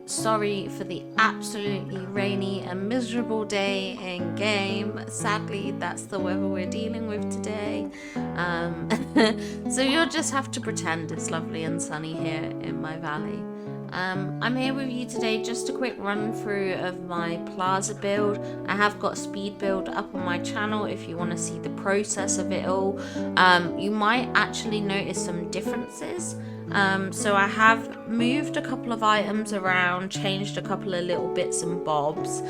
Sorry for the absolutely rainy and miserable day in game. Sadly, that's the weather we're dealing with today. So you'll just have to pretend it's lovely and sunny here in my valley. I'm here with you today, just a quick run through of my Plaza build. I have got a speed build up on my channel if you want to see the process of it all. You might actually notice some differences. So I have moved a couple of items around, changed a couple of little bits and bobs,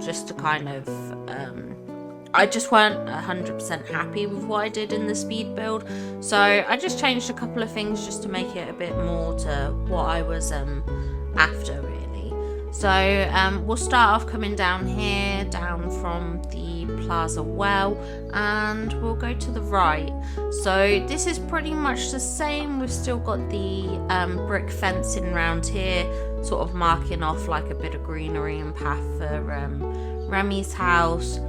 just to kind of, I just weren't 100% happy with what I did in the speed build. So I just changed a couple of things just to make it a bit more to what I was after, really. So we'll start off coming down here, down from the Plaza well, and we'll go to the right. So this is pretty much the same. We've still got the brick fencing around here, sort of marking off like a bit of greenery and path for Remy's house.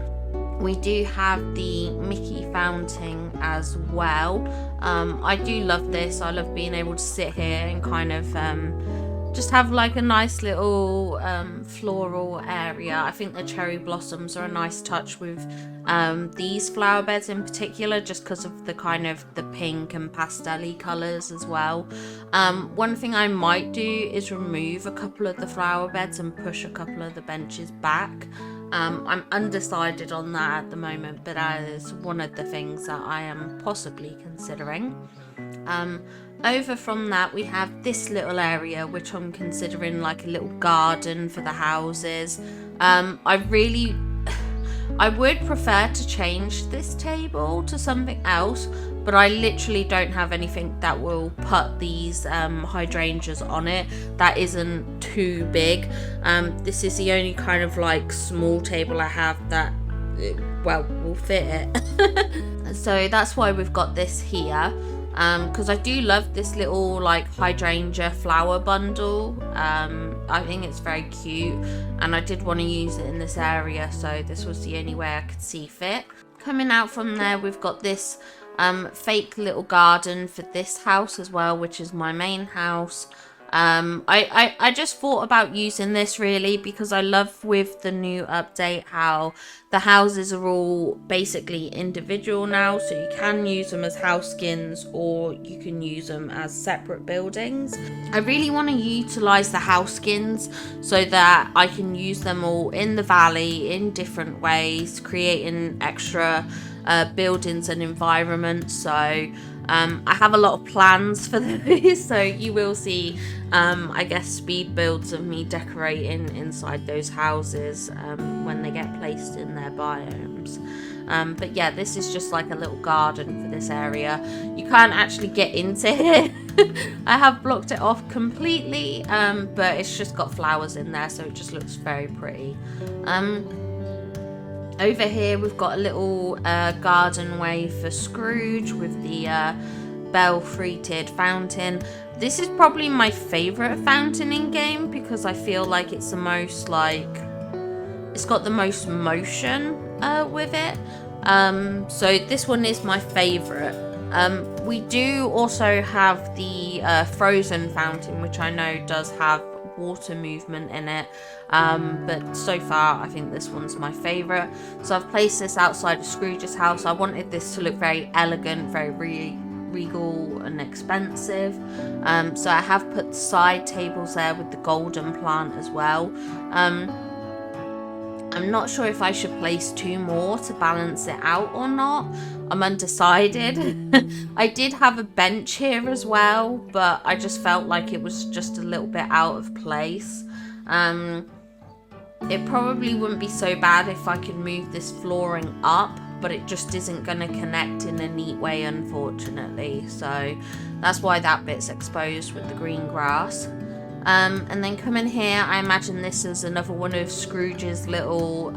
We do have the Mickey fountain as well. I do love this. I love being able to sit here and kind of just have like a nice little floral area. I think the cherry blossoms are a nice touch with these flower beds in particular, just because of the kind of the pink and pastel-y colours as well. One thing I might do is remove a couple of the flower beds and push a couple of the benches back. I'm undecided on that at the moment, but that is one of the things that I am possibly considering. Over from that, we have this little area which I'm considering like a little garden for the houses. I would prefer to change this table to something else, but I literally don't have anything that will put these hydrangeas on it that isn't too big. This is the only kind of like small table I have that, well, will fit it. So that's why we've got this here. Because I do love this little like hydrangea flower bundle. I think it's very cute, and I did want to use it in this area, so this was the only way I could see fit. Coming out from there, we've got this fake little garden for this house as well, which is my main house. I just thought about using this really because I love with the new update how the houses are all basically individual now, so you can use them as house skins or you can use them as separate buildings. I really want to utilize the house skins so that I can use them all in the valley in different ways, creating extra buildings and environments. So I have a lot of plans for this, so you will see I guess speed builds of me decorating inside those houses when they get placed in their biomes. But yeah, this is just like a little garden for this area. You can't actually get into here. I have blocked it off completely, but it's just got flowers in there, so it just looks very pretty. Over here we've got a little garden way for Scrooge with the belfry-tiered fountain. This is probably my favourite fountain in game because I feel like it's the most like, it's got the most motion with it. So this one is my favourite. We do also have the frozen fountain, which I know does have water movement in it, but so far I think this one's my favourite. So I've placed this outside of Scrooge's house. I wanted this to look very elegant, very regal and expensive, so I have put side tables there with the golden plant as well. I'm not sure if I should place 2 more to balance it out or not. I'm undecided. I did have a bench here as well, but I just felt like it was just a little bit out of place. It probably wouldn't be so bad if I could move this flooring up, but it just isn't going to connect in a neat way, unfortunately. So that's why that bit's exposed with the green grass. And then coming here, I imagine this is another one of Scrooge's little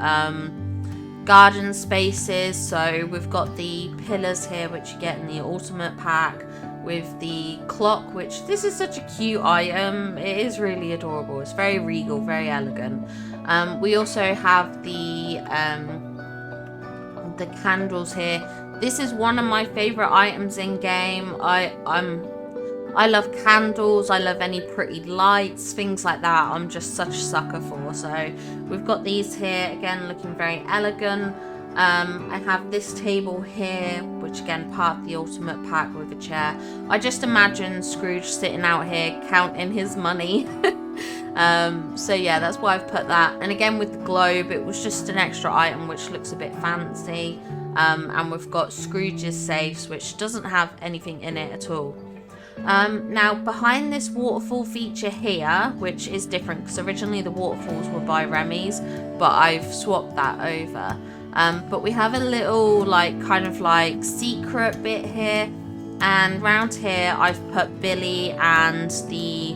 garden spaces. So we've got the pillars here, which you get in the ultimate pack, with the clock, which this is such a cute item. It is really adorable. It's very regal, very elegant. We also have the candles here. This is one of my favorite items in game. I love candles, I love any pretty lights, things like that. I'm just such a sucker for. So we've got these here, again, looking very elegant. I have this table here, which again, part of the ultimate pack with a chair. I just imagine Scrooge sitting out here counting his money. So yeah, that's why I've put that. And again, with the globe, it was just an extra item which looks a bit fancy. And we've got Scrooge's safes, which doesn't have anything in it at all. Now behind this waterfall feature here, which is different because originally the waterfalls were by Remy's, but I've swapped that over. But we have a little kind of secret bit here, and round here I've put Billy and the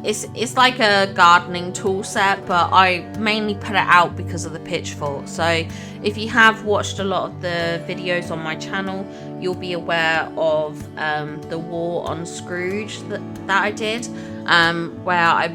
it's like a gardening tool set, but I mainly put it out because of the pitchfork. So if you have watched a lot of the videos on my channel, you'll be aware of the war on Scrooge that I did, where I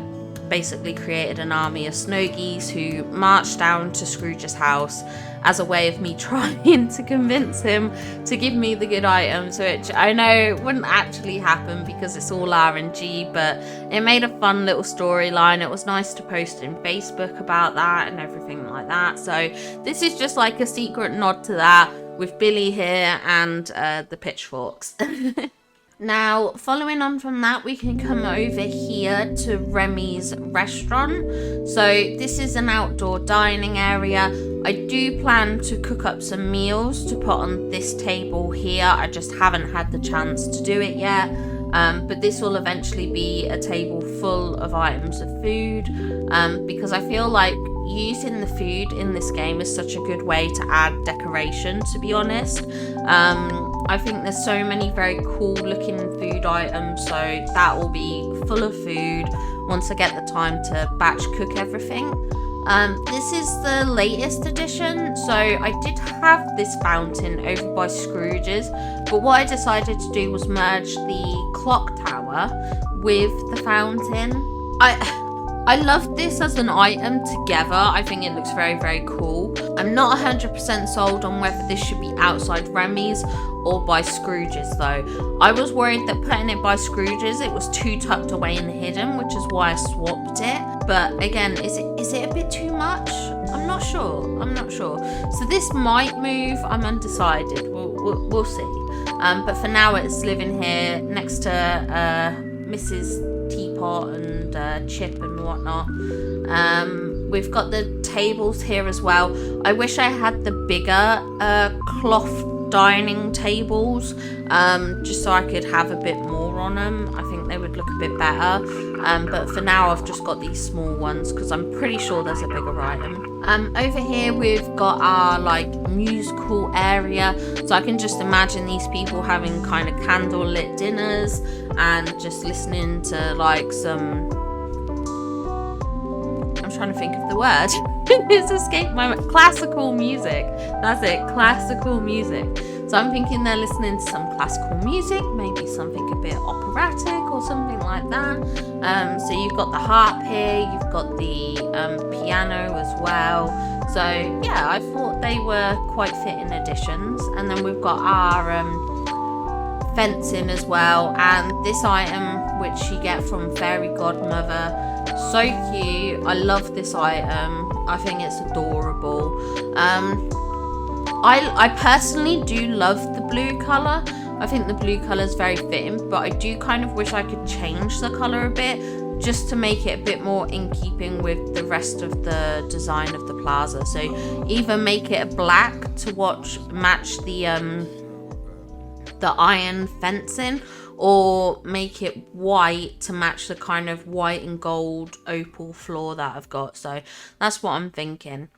basically created an army of snow geese who marched down to Scrooge's house as a way of me trying to convince him to give me the good items, which I know wouldn't actually happen because it's all RNG, but it made a fun little storyline. It was nice to post in Facebook about that and everything like that. So this is just like a secret nod to that with Billy here and the pitchforks. Now, following on from that, we can come over here to Remy's restaurant. So this is an outdoor dining area. I do plan to cook up some meals to put on this table here. I just haven't had the chance to do it yet. But this will eventually be a table full of items of food, because I feel like using the food in this game is such a good way to add decoration, to be honest. I think there's so many very cool looking food items, so that will be full of food once I get the time to batch cook everything. This is the latest edition, so I did have this fountain over by Scrooge's, but what I decided to do was merge the clock tower with the fountain. I love this as an item together. I think it looks very, very cool. I'm not 100% sold on whether this should be outside Remy's or by Scrooge's though. I was worried that putting it by Scrooge's, it was too tucked away and hidden, which is why I swapped it. But again, is it a bit too much? I'm not sure. So this might move. I'm undecided. We'll see. But for now, it's living here next to Mrs. Teapot and Chip and whatnot. We've got the tables here as well. I wish I had the bigger cloth dining tables, just so I could have a bit more on them. I think they would look a bit better, but for now I've just got these small ones because I'm pretty sure there's a bigger item. Over here we've got our musical area, so I can just imagine these people having kind of candle lit dinners and just listening to some, I'm trying to think of the word. It's escaped my mind. Classical music. That's it, classical music. So I'm thinking they're listening to some classical music, maybe something a bit operatic or something like that. So you've got the harp here, you've got the piano as well. So yeah, I thought they were quite fitting additions. And then we've got our fencing as well, and this item which you get from Fairy Godmother. So cute. I love this item. I think it's adorable. I personally do love the blue colour. I think the blue colour is very fitting, but I do kind of wish I could change the colour a bit just to make it a bit more in keeping with the rest of the design of the plaza. So either make it a black to match the iron fencing, or make it white to match the kind of white and gold opal floor that I've got. So that's what I'm thinking.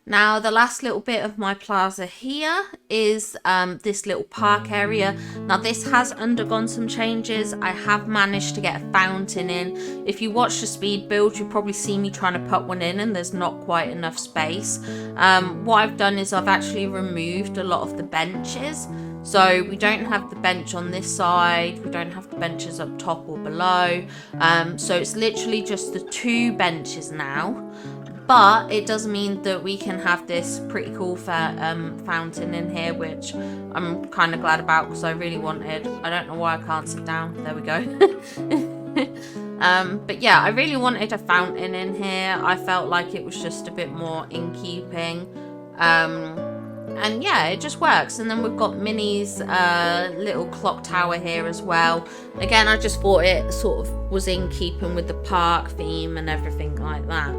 Now the last little bit of my plaza here is this little park area. Now this has undergone some changes. I have managed to get a fountain in. If you watch the speed build, you'll probably see me trying to put one in and there's not quite enough space. What I've done is I've actually removed a lot of the benches. So we don't have the bench on this side, we don't have the benches up top or below. So it's literally just the two benches now. But it does mean that we can have this pretty cool fountain in here, which I'm kind of glad about because I really wanted. I don't know why I can't sit down. There we go. But yeah, I really wanted a fountain in here. I felt like it was just a bit more in keeping. And yeah, it just works. And then we've got Minnie's little clock tower here as well. Again, I just thought it sort of was in keeping with the park theme and everything like that.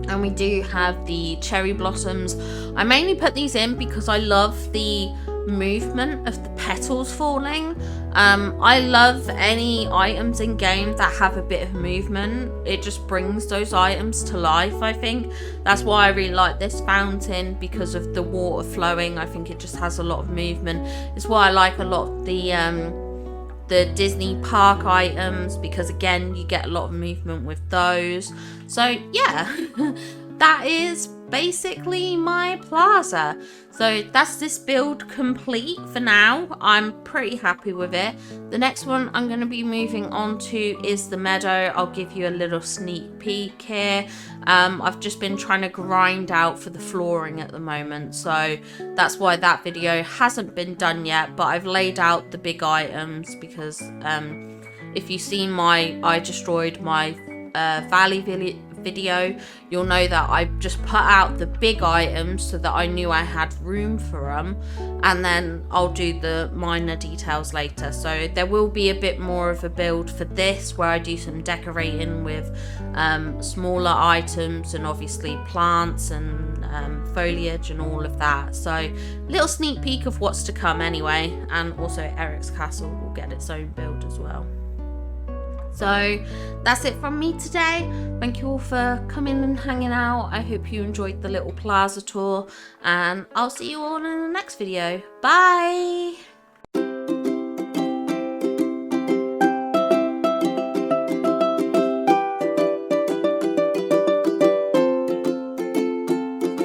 And we do have the cherry blossoms. I mainly put these in because I love the movement of the petals falling. I love any items in game that have a bit of movement. It just brings those items to life, I think. That's why I really like this fountain, because of the water flowing. I think it just has a lot of movement. It's why I like a lot of the Disney park items, because again, you get a lot of movement with those. So yeah, that is basically my plaza. So that's this build complete for now. I'm pretty happy with it. The next one I'm going to be moving on to is the meadow. I'll give you a little sneak peek here. I've just been trying to grind out for the flooring at the moment, so that's why that video hasn't been done yet, but I've laid out the big items because if you've seen my I destroyed my valley video, you'll know that I just put out the big items so that I knew I had room for them, and then I'll do the minor details later. So there will be a bit more of a build for this where I do some decorating with smaller items and obviously plants and foliage and all of that. So little sneak peek of what's to come anyway, and also Eric's castle will get its own build as well. So that's it from me today. Thank you all for coming and hanging out. I hope you enjoyed the little plaza tour, and I'll see you all in the next video. Bye!